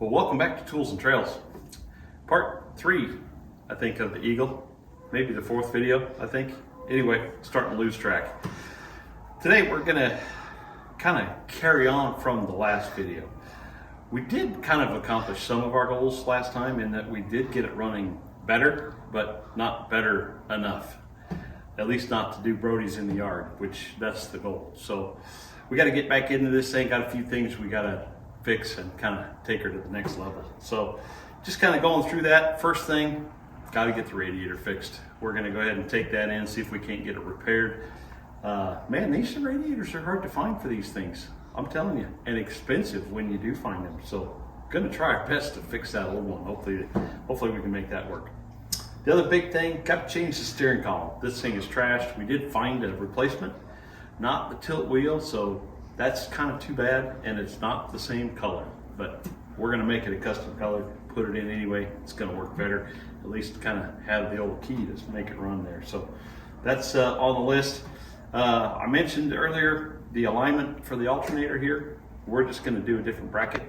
Well, welcome back to Tools and Trails. Part 3, I think, of the Eagle. Maybe the 4th video, I think. Anyway, starting to lose track. Today we're gonna kind of carry on from the last video. We did kind of accomplish some of our goals last time in that we did get it running better, but not better enough. At least not to do Brody's in the yard, which that's the goal. So we got to get back into this thing. Got a few things we got to fix and kind of take her to the next level. So just kind of going through that. First thing, got to get the radiator fixed. We're going to go ahead and take that in, see if we can't get it repaired. Man, these radiators are hard to find for these things. I'm telling you, and expensive when you do find them. So going to try our best to fix that old one. Hopefully we can make that work. The other big thing, got to change the steering column. This thing is trashed. We did find a replacement, not the tilt wheel, so that's kind of too bad, and it's not the same color, but we're gonna make it a custom color, put it in anyway. It's gonna work better, at least kind of have the old key to make it run there. So that's on the list. I mentioned earlier the alignment for the alternator here. We're just gonna do a different bracket,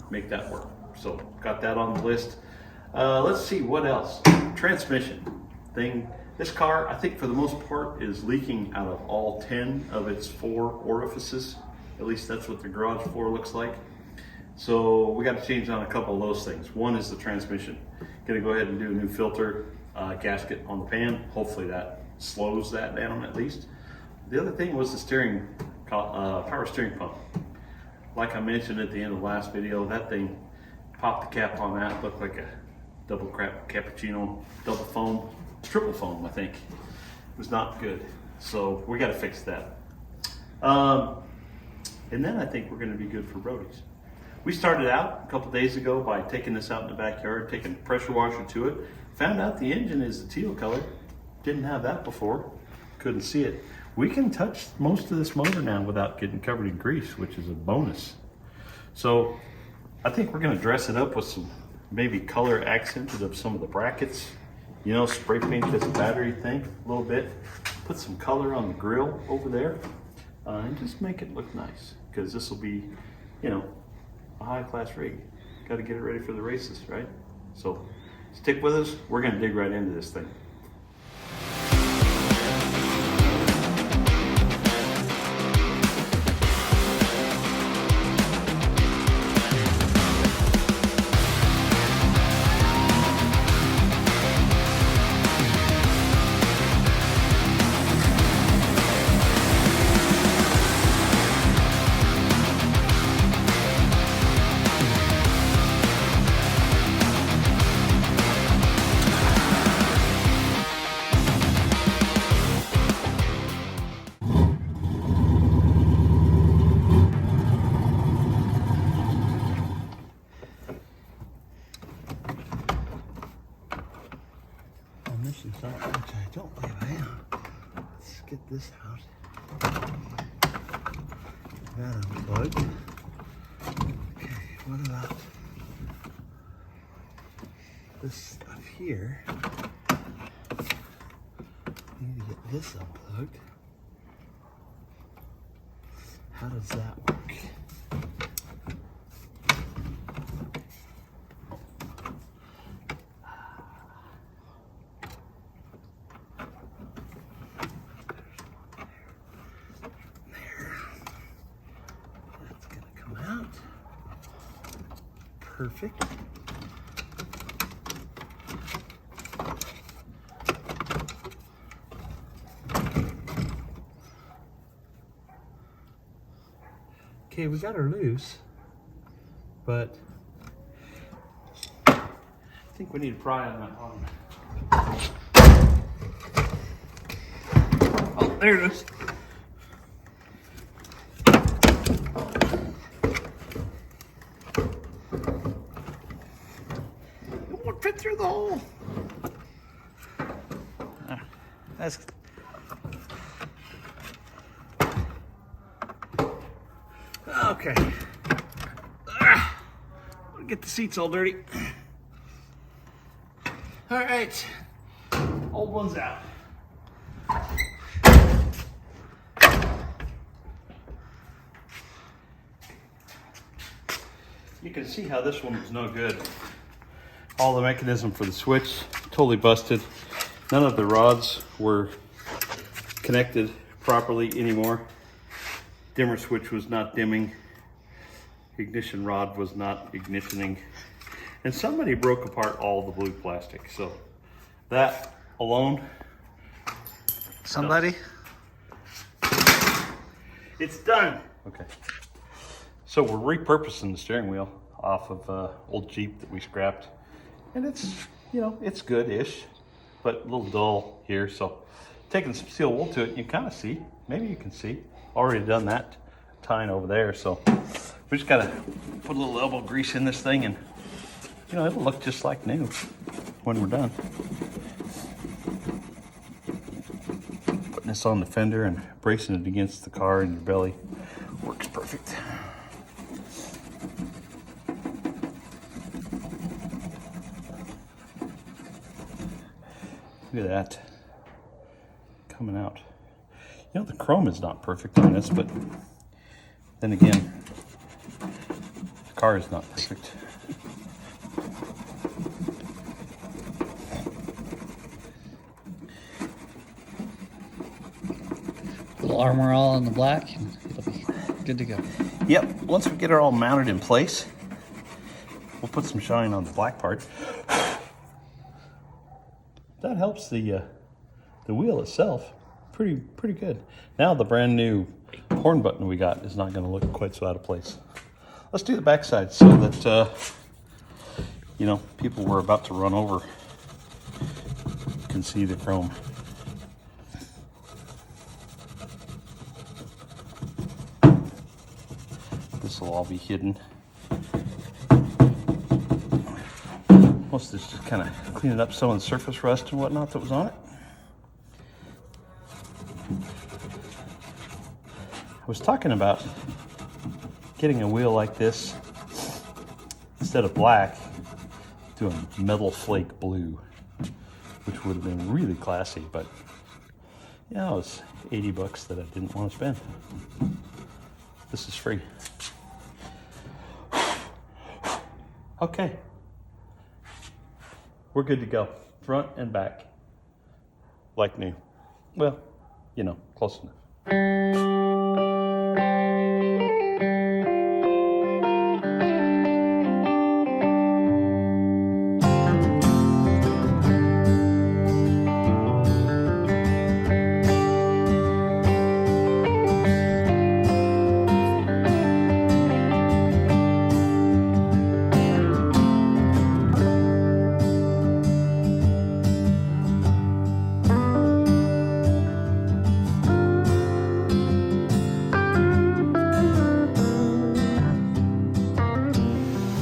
make that work. So got that on the list. Let's see what else. Transmission thing. This car, I think for the most part, is leaking out of all 10 of its 4 orifices. At least that's what the garage floor looks like. So we got to change on a couple of those things. One is the transmission. Gonna go ahead and do a new filter gasket on the pan. Hopefully that slows that down at least. The other thing was the steering, power steering pump. Like I mentioned at the end of the last video, that thing popped the cap on that, looked like a double cappuccino, double foam, triple foam, I think. It was not good. So we got to fix that. And then I think we're going to be good for Brody's. We started out a couple days ago by taking this out in the backyard, taking a pressure washer to it. Found out the engine is the teal color. Didn't have that before. Couldn't see it. We can touch most of this motor now without getting covered in grease, which is a bonus. So I think we're going to dress it up with some maybe color accented of some of the brackets. You know, spray paint this battery thing a little bit. Put some color on the grill over there. And just make it look nice. Because this will be, you know, a high-class rig. Got to get it ready for the races, right? So stick with us. We're going to dig right into this thing. Which I don't believe I am. Let's get this out. That unplugged. Okay, what about this stuff here? I need to get this unplugged. How does that work? Perfect. Okay, we got her loose, but I think we need to pry on that bottom. Oh, there it is. Fit through the hole. That's okay. Get the seats all dirty. All right, old one's out. You can see how this one was no good. All the mechanism for the switch, totally busted. None of the rods were connected properly anymore. Dimmer switch was not dimming. Ignition rod was not ignitioning. And somebody broke apart all the blue plastic. So that alone. Somebody? It's done. Okay. So we're repurposing the steering wheel off of old Jeep that we scrapped. And it's, you know, it's good-ish, but a little dull here. So taking some steel wool to it, you kind of see, maybe you can see, already done that tying over there. So we just gotta put a little elbow grease in this thing and, you know, it'll look just like new when we're done. Putting this on the fender and bracing it against the car and your belly works perfect. Look at that coming out. You know, the chrome is not perfect on this, but then again, the car is not perfect. Little armor all in the black, and it'll be good to go. Yep, once we get it all mounted in place, we'll put some shine on the black part. That helps the wheel itself pretty good. Now the brand new horn button we got is not going to look quite so out of place. Let's do the backside so that you know, people we're about to run over can see the chrome. This will all be hidden. Most of this just kind of cleaning up some of the surface rust and whatnot that was on it. I was talking about getting a wheel like this, instead of black, doing metal flake blue, which would have been really classy, but yeah, it was 80 bucks that I didn't want to spend. This is free. Okay. We're good to go, front and back, like new. Well, you know, close enough.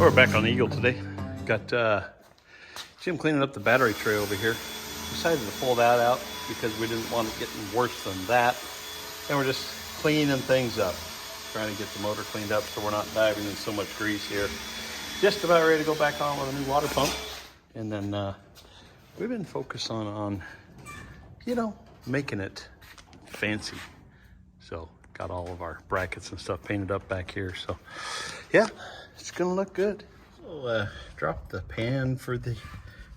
We're back on the Eagle today. Got Jim cleaning up the battery tray over here. Decided to pull that out because we didn't want it getting worse than that. And we're just cleaning things up. Trying to get the motor cleaned up so we're not diving in so much grease here. Just about ready to go back on with a new water pump. And then we've been focused on, you know, making it fancy. So got all of our brackets and stuff painted up back here. So yeah. It's gonna look good. So drop the pan for the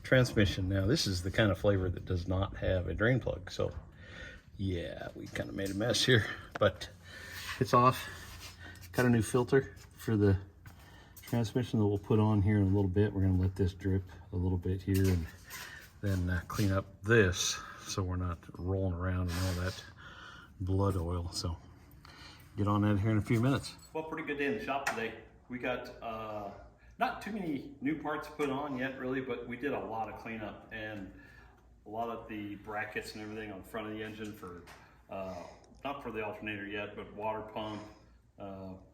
transmission. Now this is the kind of flavor that does not have a drain plug. So yeah, we kind of made a mess here, but it's off. Got a new filter for the transmission that we'll put on here in a little bit. We're gonna let this drip a little bit here and then clean up this so we're not rolling around in all that blood oil. So get on that here in a few minutes. Well, pretty good day in the shop today. We got not too many new parts put on yet really, but we did a lot of cleanup and a lot of the brackets and everything on the front of the engine for, not for the alternator yet, but water pump,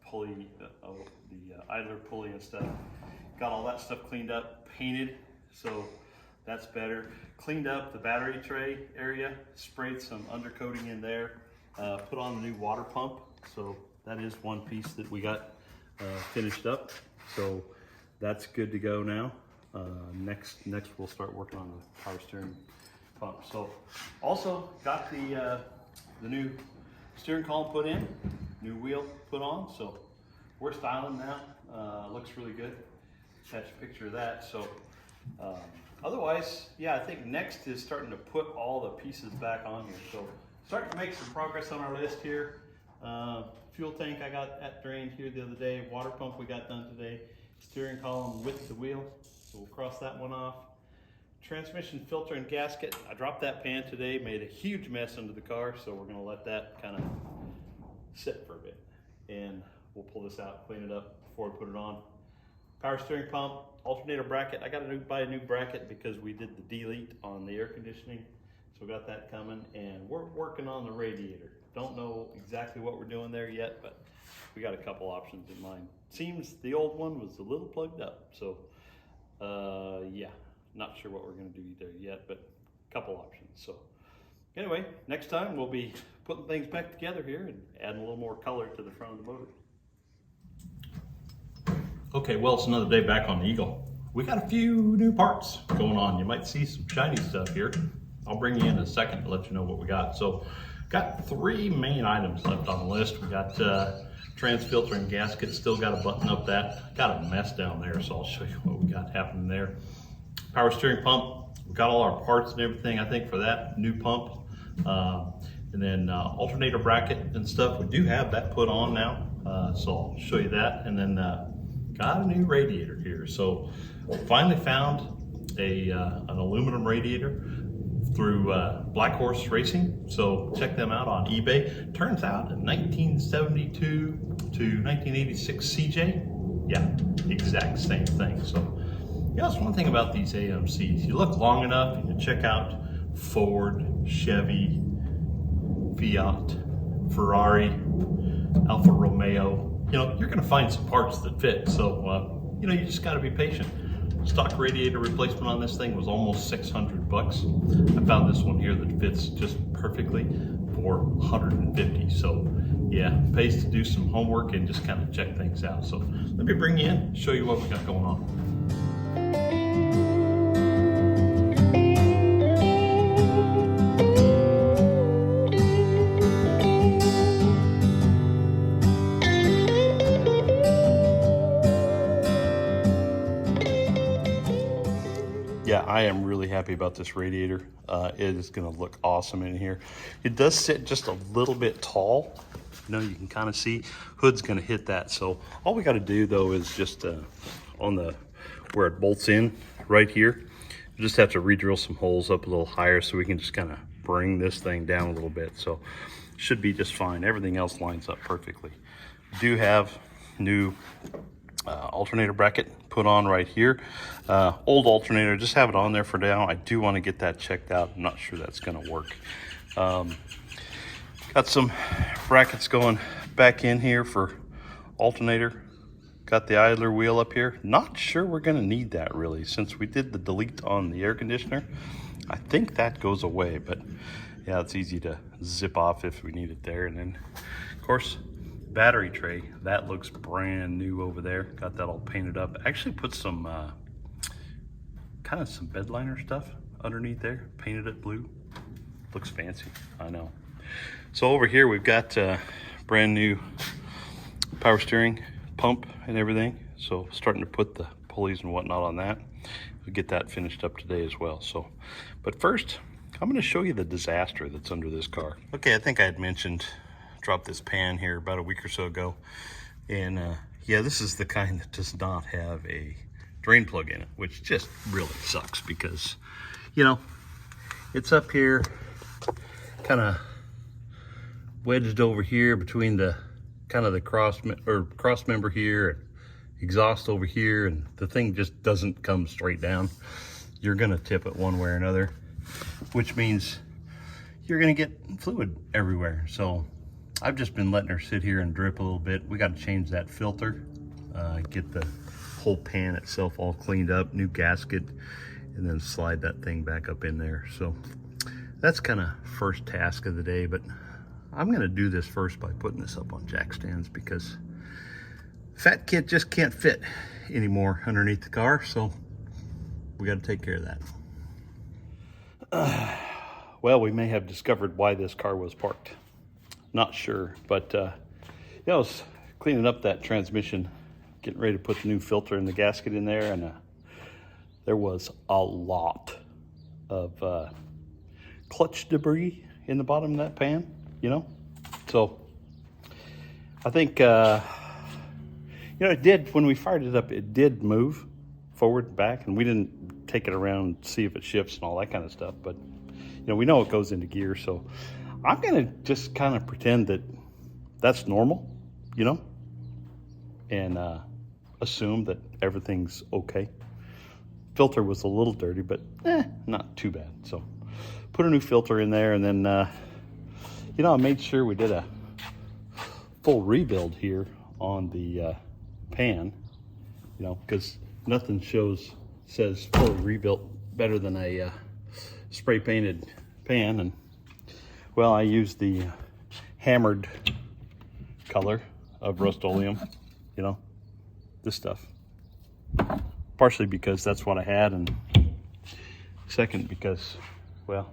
pulley, the idler pulley and stuff. Got all that stuff cleaned up, painted, so that's better. Cleaned up the battery tray area, sprayed some undercoating in there, put on the new water pump. So that is one piece that we got finished up, so that's good to go now. Next we'll start working on the power steering pump. So also got the new steering column put in, new wheel put on, so we're styling now. Looks really good. Attach a picture of that. So otherwise, yeah, I think next is starting to put all the pieces back on here. So starting to make some progress on our list here. Fuel tank I got that drained here the other day. Water pump we got done today. Steering column with the wheel, so we'll cross that one off. Transmission filter and gasket. I dropped that pan today, made a huge mess under the car, so we're gonna let that kind of sit for a bit. And we'll pull this out, clean it up before we put it on. Power steering pump, alternator bracket. I got to buy a new bracket because we did the delete on the air conditioning. So we got that coming, and we're working on the radiator. Don't know exactly what we're doing there yet, but we got a couple options in mind. Seems the old one was a little plugged up, so yeah, not sure what we're gonna do there yet, but a couple options. So anyway, next time we'll be putting things back together here and adding a little more color to the front of the motor. Okay, well, it's another day back on the Eagle. We got a few new parts going on. You might see some shiny stuff here. I'll bring you in a second to let you know what we got. So got 3 main items left on the list. We got trans filter and gasket, still got to button up that. Got a mess down there, so I'll show you what we got happening there. Power steering pump, we got all our parts and everything, I think, for that new pump. And then alternator bracket and stuff, we do have that put on now, so I'll show you that. And then got a new radiator here. So finally found an aluminum radiator through Black Horse Racing. So check them out on eBay. Turns out a 1972 to 1986 CJ, yeah, exact same thing. So yeah, that's one thing about these AMCs. You look long enough and you check out Ford, Chevy, Fiat, Ferrari, Alfa Romeo. You know, you're gonna find some parts that fit. So, you know, you just gotta be patient. Stock radiator replacement on this thing was almost 600 bucks. I found this one here that fits just perfectly for 150. So yeah, pays to do some homework and just kind of check things out. So let me bring you in, show you what we got going on. Yeah, I am really happy about this radiator. It is gonna look awesome in here. It does sit just a little bit tall. You know, you can kind of see hood's gonna hit that. So all we gotta do though is just on the, where it bolts in right here, you just have to re-drill some holes up a little higher so we can just kind of bring this thing down a little bit. So should be just fine. Everything else lines up perfectly. We do have new alternator bracket put on right here. Old alternator, just have it on there for now. I do want to get that checked out. I'm not sure that's going to work. Got some brackets going back in here for alternator. Got the idler wheel up here. Not sure we're going to need that really, since we did the delete on the air conditioner. I think that goes away, but yeah, it's easy to zip off if we need it there. And then of course, battery tray, that looks brand new over there. Got that all painted up. Actually put some kind of some bed liner stuff underneath there, painted it blue. Looks fancy, I know. So over here we've got brand new power steering pump and everything. So starting to put the pulleys and whatnot on that. We'll get that finished up today as well. So, but first I'm going to show you the disaster that's under this car. Okay, I think I had mentioned dropped this pan here about a week or so ago, and yeah, this is the kind that does not have a drain plug in it, which just really sucks because, you know, it's up here kind of wedged over here between the kind of the cross member here and exhaust over here, and the thing just doesn't come straight down. You're gonna tip it one way or another, which means you're gonna get fluid everywhere. So I've just been letting her sit here and drip a little bit. We got to change that filter, get the whole pan itself all cleaned up, new gasket, and then slide that thing back up in there. So that's kind of first task of the day, but I'm going to do this first by putting this up on jack stands because fat kit just can't fit anymore underneath the car. So we got to take care of that. Well, we may have discovered why this car was parked. Not sure, but yeah, I was cleaning up that transmission getting ready to put the new filter in the gasket in there, and there was a lot of clutch debris in the bottom of that pan, you know? So I think, you know, it did, when we fired it up, it did move forward and back, and we didn't take it around, see if it shifts and all that kind of stuff. But, you know, we know it goes into gear. So I'm going to just kind of pretend that that's normal, you know, and assume that everything's okay. Filter was a little dirty, but not too bad. So put a new filter in there, and then, you know, I made sure we did a full rebuild here on the pan, you know, because nothing says fully rebuilt better than a spray painted pan. And well, I used the hammered color of Rust-Oleum, you know, this stuff, partially because that's what I had, and second because, well,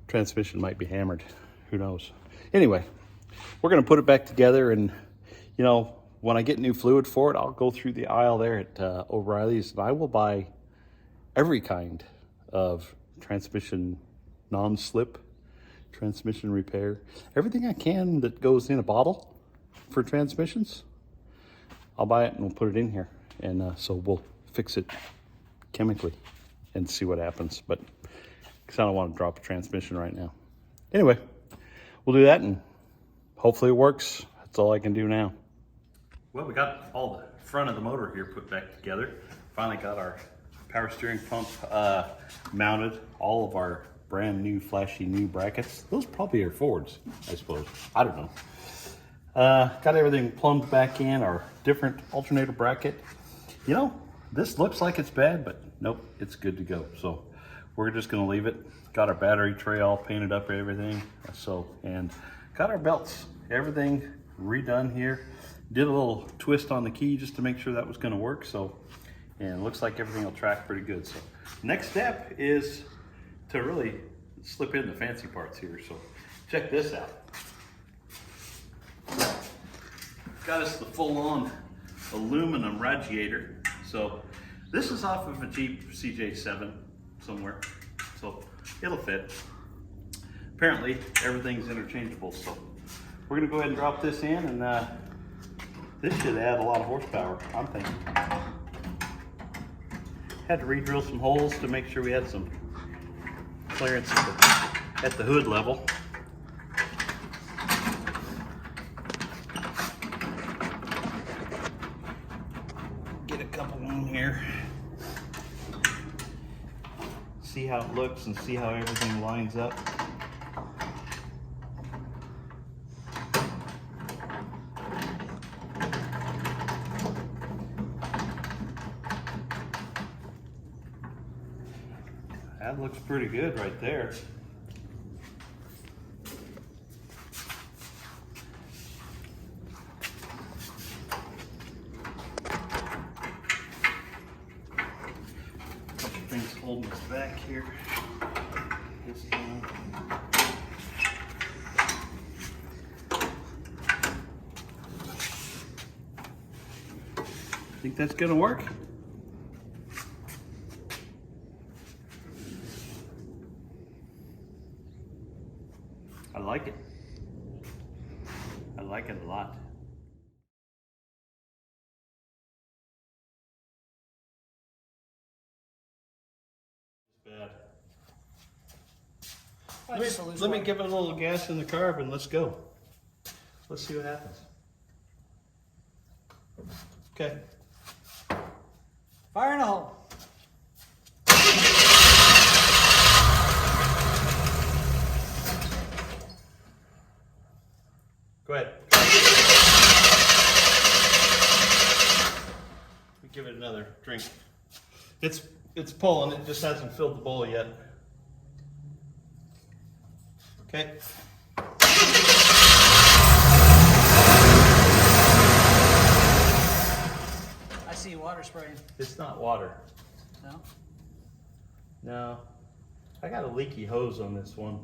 transmission might be hammered, who knows. Anyway, we're going to put it back together, and you know, when I get new fluid for it, I'll go through the aisle there at O'Reilly's, and I will buy every kind of transmission non-slip, transmission repair, everything I can that goes in a bottle for transmissions. I'll buy it and we'll put it in here, and so we'll fix it chemically and see what happens. But because I don't want to drop a transmission right now. Anyway, we'll do that, and hopefully it works. That's all I can do now. Well, we got all the front of the motor here put back together. Finally got our power steering pump mounted. All of our brand new flashy new brackets. Those probably are Fords, I suppose. I don't know. Got everything plumbed back in, our different alternator bracket. You know, this looks like it's bad, but nope, it's good to go. So we're just gonna leave it. Got our battery tray all painted up, everything. So, and got our belts, everything redone here. Did a little twist on the key just to make sure that was gonna work. So, and it looks like everything will track pretty good. So next step is to really slip in the fancy parts here. So check this out. Got us the full-on aluminum radiator. So this is off of a Jeep CJ7 somewhere, so it'll fit. Apparently everything's interchangeable, so we're gonna go ahead and drop this in, and this should add a lot of horsepower, I'm thinking. Had to re-drill some holes to make sure we had some clearance at the hood level. Get a couple in here. See how it looks and see how everything lines up. That looks pretty good right there. Couple things holding us back here. This one. Think that's gonna work? I like it. I like it a lot. Bad. Let me give it a little gas in the carb and let's go. Let's see what happens. Okay. Fire in a hole. Go ahead. Give it another drink. It's pulling, it just hasn't filled the bowl yet. Okay. I see water spraying. It's not water. No? No. I got a leaky hose on this one.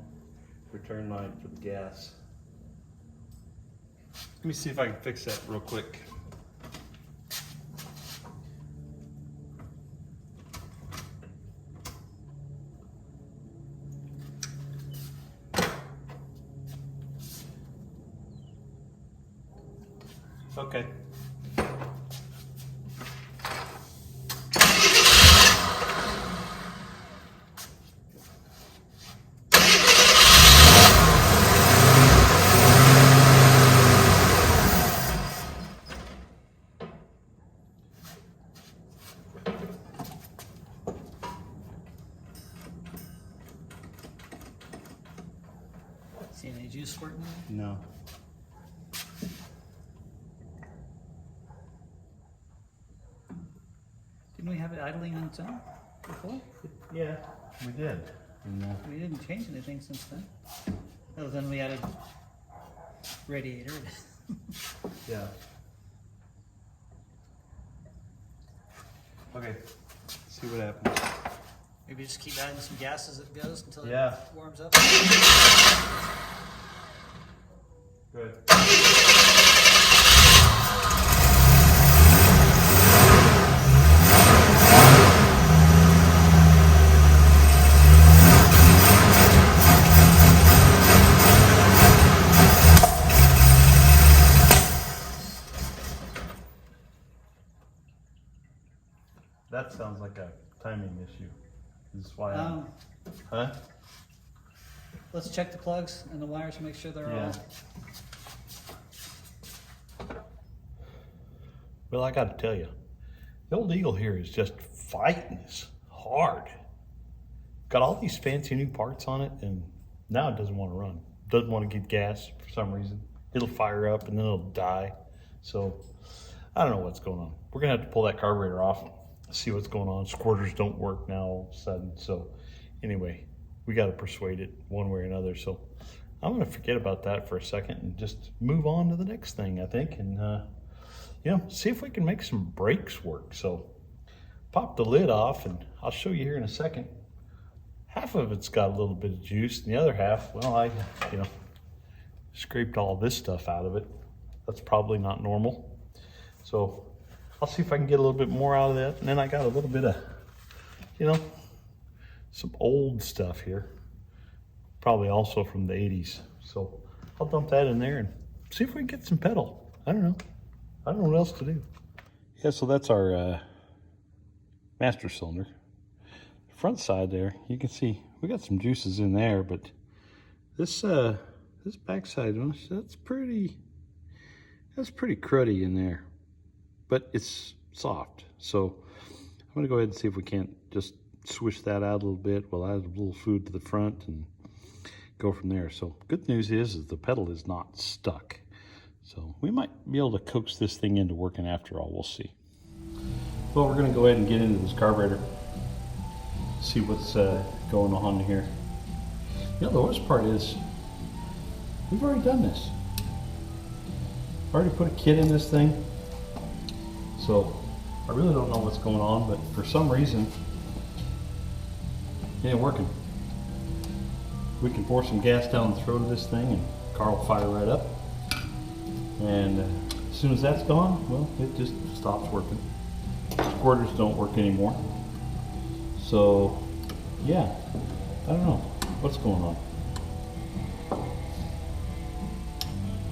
Return line for the gas. Let me see if I can fix that real quick. Okay. See any juice squirting? No. Didn't we have it idling on its own before? Yeah, we did. And, We didn't change anything since then. Other than we added radiator. yeah. Okay. See what happens. Maybe just keep adding some gas as it goes until Yeah. it warms up. Good. That sounds like a timing issue. This is why I'm... Huh? Let's check the plugs and the wires to make sure they're Yeah. all. Well, I got to tell you, the old Eagle here is just fighting us hard. Got all these fancy new parts on it, and now it doesn't want to run. Doesn't want to get gas for some reason. It'll fire up and then it'll die. So I don't know what's going on. We're gonna have to pull that carburetor off, see what's going on. Squirters don't work now all of a sudden. So anyway, we got to persuade it one way or another. So I'm gonna forget about that for a second and just move on to the next thing, I think, and you know, see if we can make some brakes work. So pop the lid off and I'll show you here in a second. Half of it's got a little bit of juice, and the other half, well, I, you know, scraped all this stuff out of it. That's probably not normal. So I'll see if I can get a little bit more out of that. And then I got a little bit of, you know, some old stuff here. Probably also from the 80s. So I'll dump that in there and see if we can get some pedal. I don't know. I don't know what else to do. Yeah, so that's our master cylinder. Front side there, you can see we got some juices in there, but this this back side, that's pretty cruddy in there, but it's soft. So I'm gonna go ahead and see if we can't just swish that out a little bit. We'll add a little food to the front and go from there. So good news is the pedal is not stuck. So we might be able to coax this thing into working after all, we'll see. Well, we're gonna go ahead and get into this carburetor. See what's going on here. You know, the worst part is we've already done this. Already put a kit in this thing. So I really don't know what's going on, but for some reason it ain't working. We can pour some gas down the throat of this thing and the car will fire right up. And as soon as that's gone, well, it just stops working. Squirters don't work anymore. So, yeah, I don't know what's going on.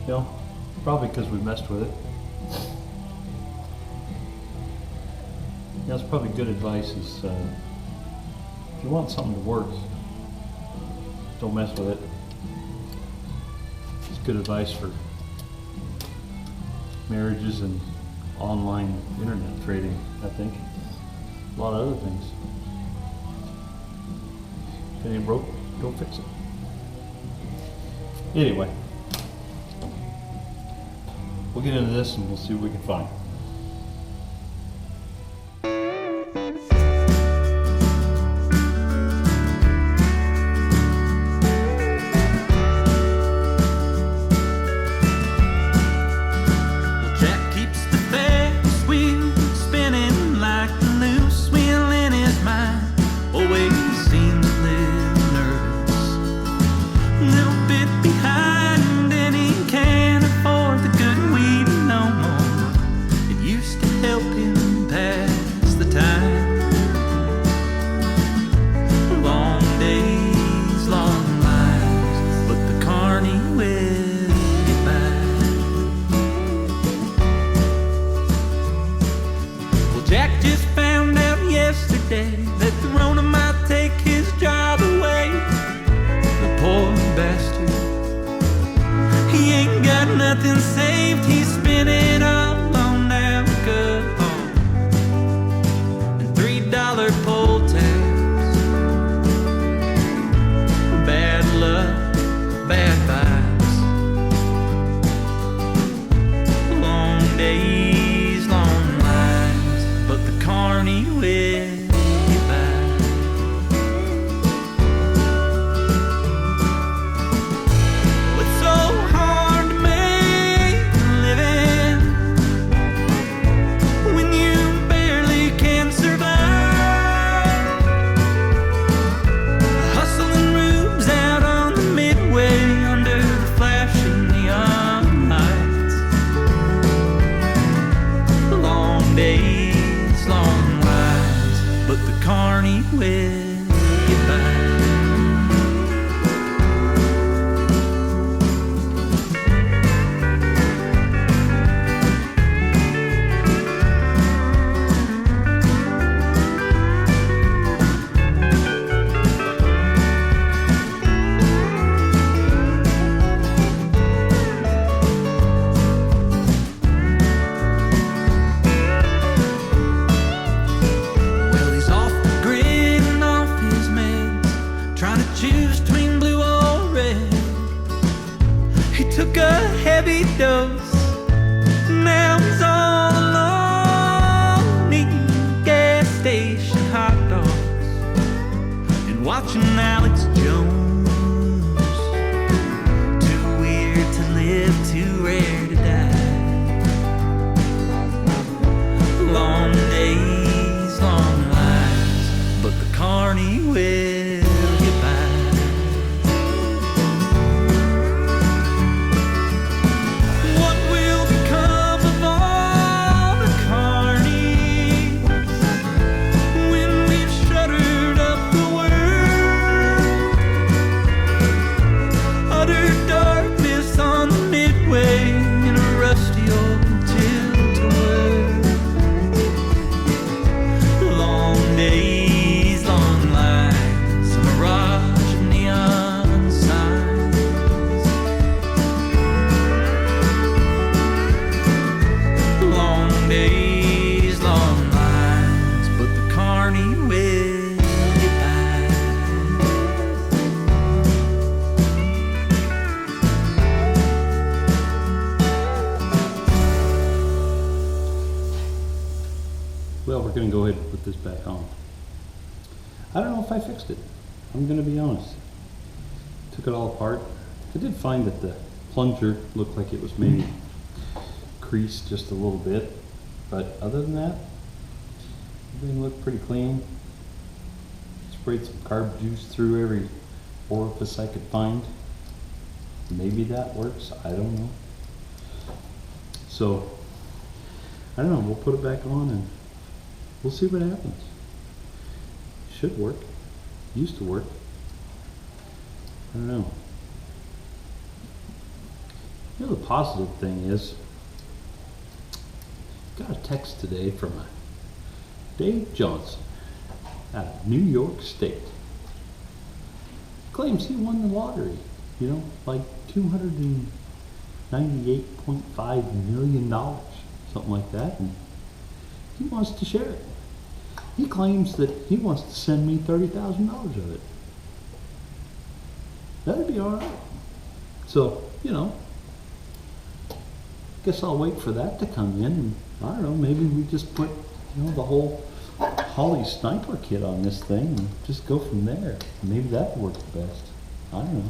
You know, probably because we messed with it. Yeah, that's probably good advice is if you want something to work, don't mess with it. It's good advice for marriages and online internet trading, I think. A lot of other things. If it ain't broke, don't fix it. Anyway, we'll get into this and we'll see what we can find. nothing saved, he's spinning up on alcohol and $3 pull tabs. Bad luck, bad vibes. Long days, long lives, but the carny will get by. It's so hard to make a living when you barely can survive. Hustling rubes out on the midway under the flashing neon lights. Long days, long lives, but the carny will get by. Well, he's off the grid and off his meds, trying to choose between blue or red. He took a heavy dose, now he's all alone, eating gas station hot dogs and watching Alex Jones. Too weird to live, too rare to die. Long days, long lives, but the carny will get by. What will become of all the carnies when we've shuttered up the world? Utter darkness on the midway in a rusty old tilt-a-whirl. Long days, long lives, a mirage of neon signs. Long days, long lives, but the carny will get by. Well, we're going to go ahead and put this back on. I don't know if I fixed it. I'm going to be honest. Took it all apart. I did find that the plunger looked like it was maybe creased just a little bit. But other than that, everything looked pretty clean. Sprayed some carb juice through every orifice I could find. Maybe that works. I don't know. So, I don't know. We'll put it back on and we'll see what happens. Should work. Used to work. I don't know. You know, the positive thing is, got a text today from a Dave Johnson out of New York State. Claims he won the lottery, you know, like $298.5 million, something like that, and he wants to share it. He claims that he wants to send me $30,000 of it. That'd be all right. So, you know, guess I'll wait for that to come in, and I don't know, maybe we just put, you know, the whole Holly sniper kit on this thing and just go from there. Maybe that works best. I don't know.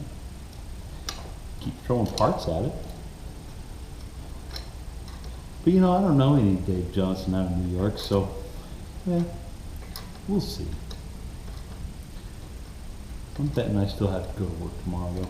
Keep throwing parts at it. But you know, I don't know any Dave Johnson out of New York, so yeah, we'll see. I'm betting I still have to go to work tomorrow though.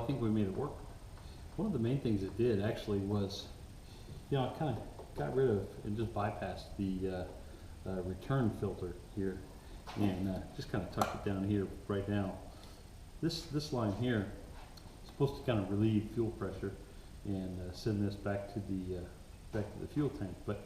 I think we made it work. One of the main things it did actually was, you know, I kind of got rid of and just bypassed the return filter here, and just kind of tucked it down here right now. This line here is supposed to kind of relieve fuel pressure and send this back to the fuel tank. But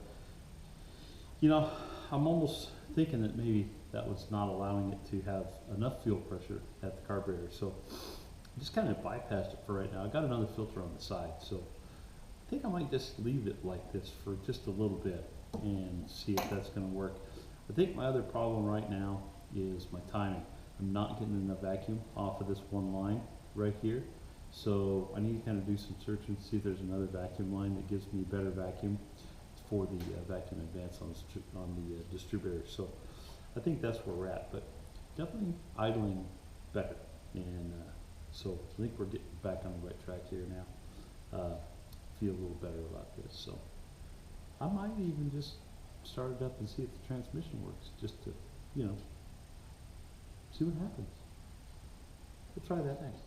you know, I'm almost thinking that maybe that was not allowing it to have enough fuel pressure at the carburetor. So I just kind of bypassed it for right now. I got another filter on the side, so I think I might just leave it like this for just a little bit and see if that's going to work. I think my other problem right now is my timing. I'm not getting enough vacuum off of this one line right here. So I need to kind of do some searching to see if there's another vacuum line that gives me better vacuum for the vacuum advance on the distributor. So I think that's where we're at, but definitely idling better. And so I think we're getting back on the right track here now. Feel a little better about this. So I might even just start it up and see if the transmission works, just to, you know, see what happens. We'll try that next.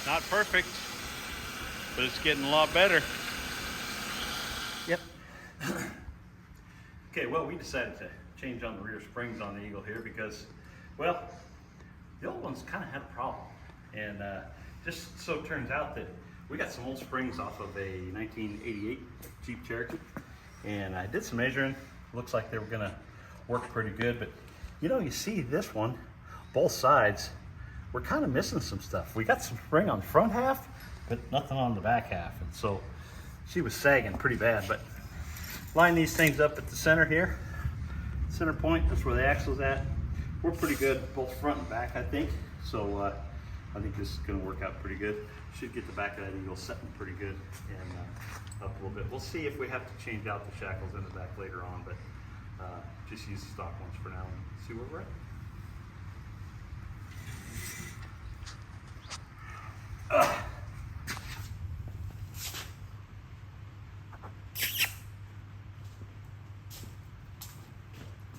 Not perfect, but it's getting a lot better. Yep. Okay, well, we decided to change on the rear springs on the Eagle here because, well, the old ones kind of had a problem. And just so it turns out that we got some old springs off of a 1988 Jeep Cherokee. And I did some measuring. Looks like they were gonna work pretty good. But you know, you see this one, both sides, we're kind of missing some stuff. We got some spring on the front half, but nothing on the back half. And so she was sagging pretty bad. But line these things up at the center here. Center point, that's where the axle's at. We're pretty good, both front and back, I think. So I think this is gonna work out pretty good. Should get the back of that Eagle setting pretty good and up a little bit. We'll see if we have to change out the shackles in the back later on, but just use the stock ones for now and see where we're at.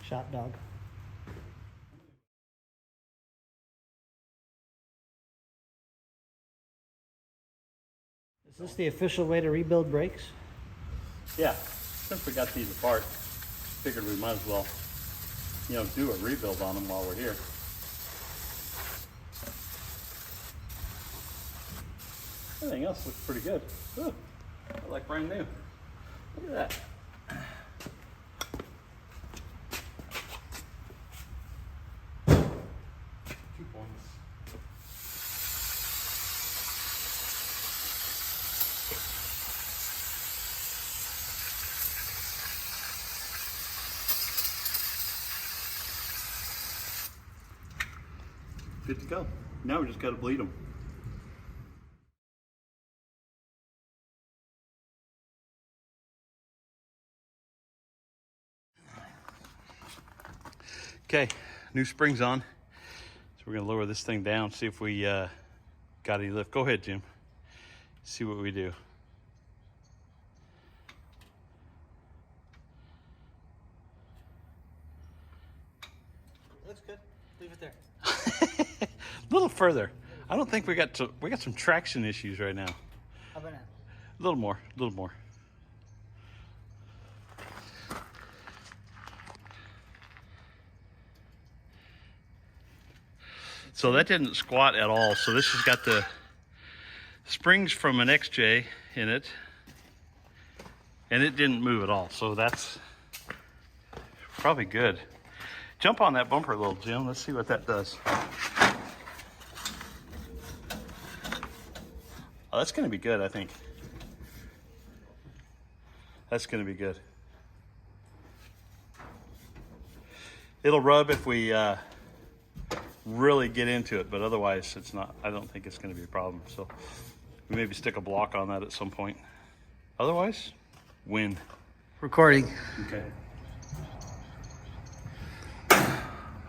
Shot dog. Is this the official way to rebuild brakes? Yeah, since we got these apart, figured we might as well, you know, do a rebuild on them while we're here. Everything else looks pretty good. Ooh, like brand new. Look at that. 2 points. Good to go. Now we just got to bleed them. Okay, new springs on. So we're gonna lower this thing down, see if we got any lift. Go ahead, Jim. See what we do. Looks good. Leave it there. A little further. I don't think we got some traction issues right now. How about now? A little more, a little more. So that didn't squat at all. So this has got the springs from an XJ in it, and it didn't move at all. So that's probably good. Jump on that bumper a little, Jim. Let's see what that does. Oh, that's gonna be good, I think. That's gonna be good. It'll rub if we really get into it, but otherwise it's not, I don't think it's gonna be a problem. So we maybe stick a block on that at some point. Otherwise, win. Recording. Okay.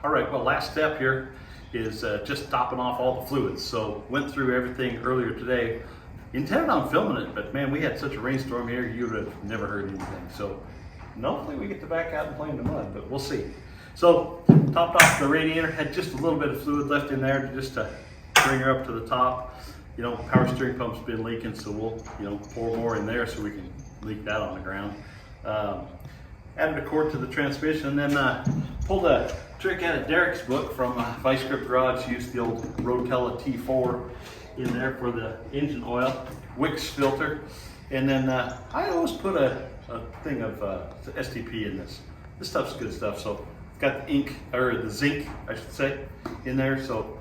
All right, well, last step here is just topping off all the fluids. So went through everything earlier today. Intended on filming it, but man, we had such a rainstorm here, you would have never heard anything. So hopefully we get to back out and play in the mud, but we'll see. So topped off the radiator, had just a little bit of fluid left in there just to bring her up to the top. You know, power steering pump's been leaking, so we'll, you know, pour more in there so we can leak that on the ground. Added a cord to the transmission, and then pulled a trick out of Derek's book from Vice Grip Garage. Used the old Rotella T4 in there for the engine oil, Wix filter, and then I always put a thing of STP in this. This stuff's good stuff. So got the ink, or the zinc, I should say, in there. So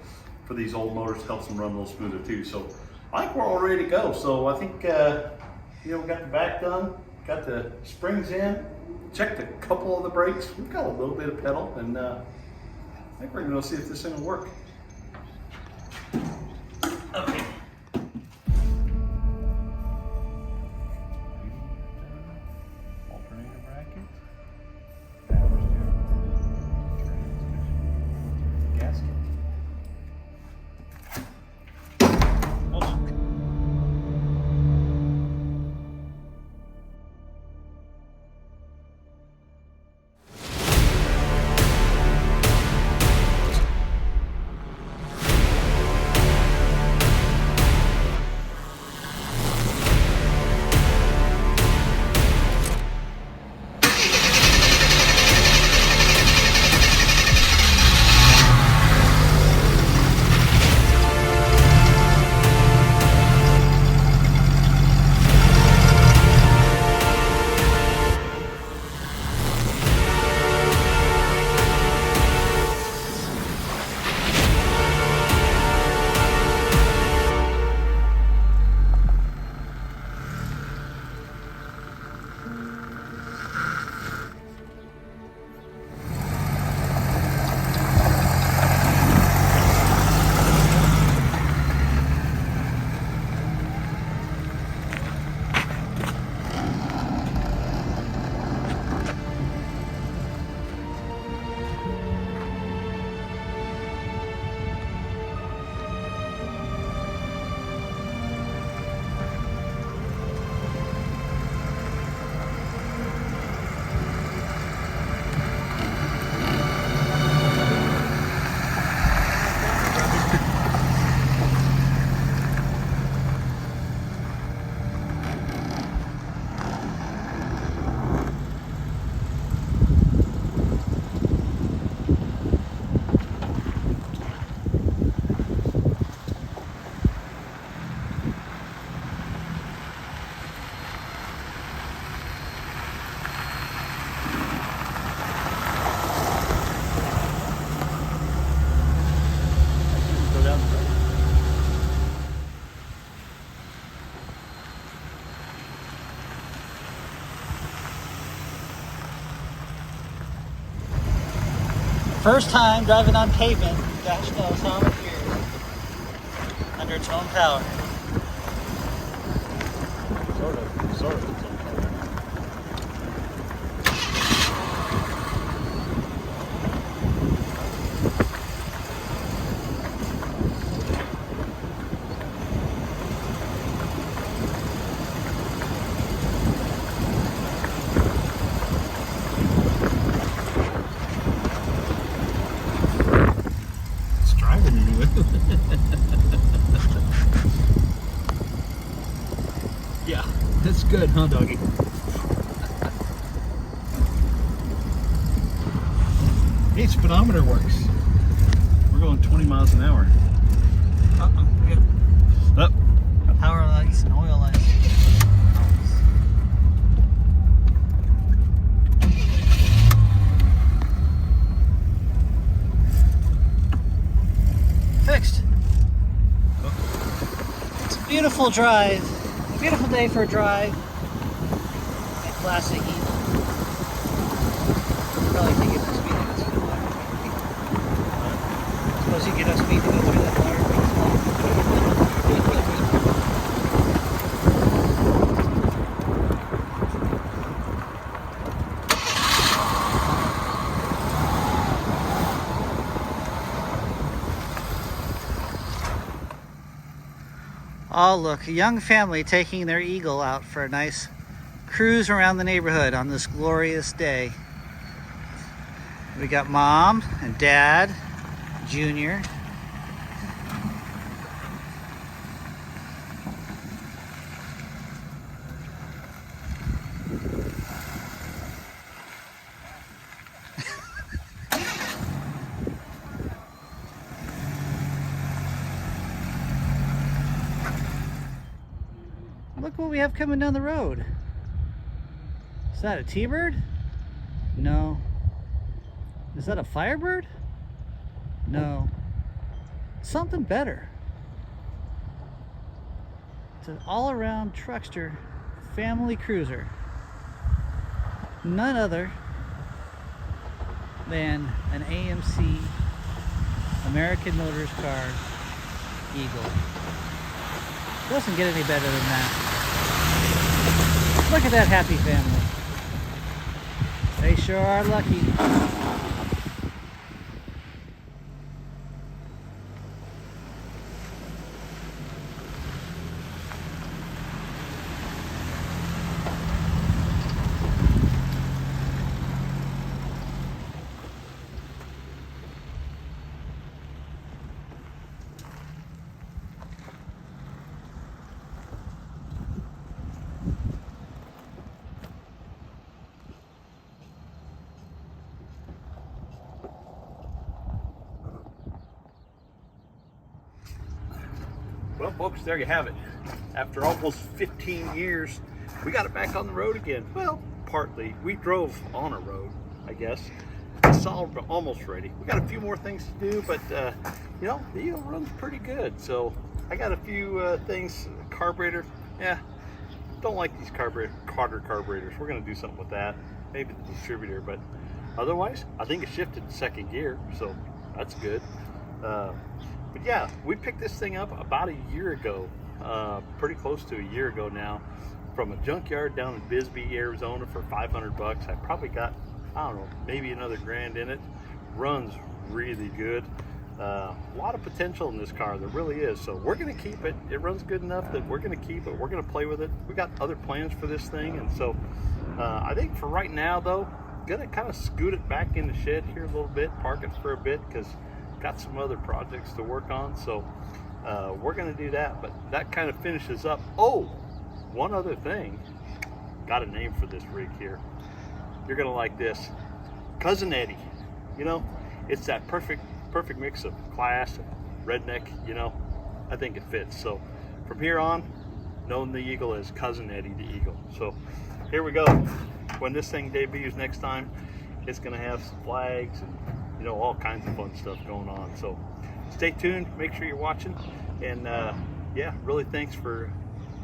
for these old motors, helps them run a little smoother too. So I think we're all ready to go. So I think you know, we got the back done, got the springs in, checked a couple of the brakes. We've got a little bit of pedal, and I think we're gonna go see if this thing will work. Okay. Alternator bracket. Power steering. Transmission. Gasket. First time driving on pavement, gosh knows how it feels. Under its own power. Sort of. Yeah, that's good, huh, doggy? Hey, speedometer works. We're going 20 miles an hour. Good. Oh, Power lights and oil lights. Fixed. It's a beautiful drive. A beautiful day for a drive. A classic Eagle. Probably can get the speed limits through the water. Suppose you get enough speed to go through that water. Oh look, a young family taking their Eagle out for a nice cruise around the neighborhood on this glorious day. We got Mom and Dad, Junior. Look what we have coming down the road. Is that a T-bird? No. Is that a Firebird? No. Something better. It's an all-around truckster family cruiser. None other than an AMC American Motors car Eagle. Doesn't get any better than that. Look at that happy family. They sure are lucky. Well, folks, there you have it. After almost 15 years, we got it back on the road again. Well, partly. We drove on a road, I guess. It's all almost ready. We got a few more things to do, but you know, the Eagle runs pretty good. So I got a few things. Carburetor, yeah, don't like these Carter carburetors. We're gonna do something with that. Maybe the distributor, but otherwise, I think it shifted to second gear, so that's good. But yeah, we picked this thing up about a year ago, pretty close to a year ago now, from a junkyard down in Bisbee, Arizona for 500 bucks. I probably got, I don't know, maybe another grand in it. Runs really good. A lot of potential in this car, there really is. So we're gonna keep it. It runs good enough that we're gonna keep it. We're gonna play with it. We got other plans for this thing, and so I think for right now though, gonna kind of scoot it back in the shed here a little bit, park it for a bit, because got some other projects to work on. So we're gonna do that, but that kind of finishes up. Oh, one other thing, got a name for this rig here. You're gonna like this. Cousin Eddie. You know, it's that perfect mix of class and redneck, you know. I think it fits. So from here on, known the Eagle as Cousin Eddie the Eagle. So here we go. When this thing debuts next time, it's gonna have some flags and, you know, all kinds of fun stuff going on. So stay tuned, make sure you're watching, and yeah, really thanks for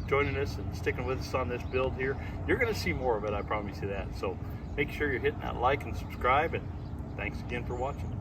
joining us and sticking with us on this build here. You're gonna see more of it, I promise you that. So make sure you're hitting that like and subscribe, and thanks again for watching.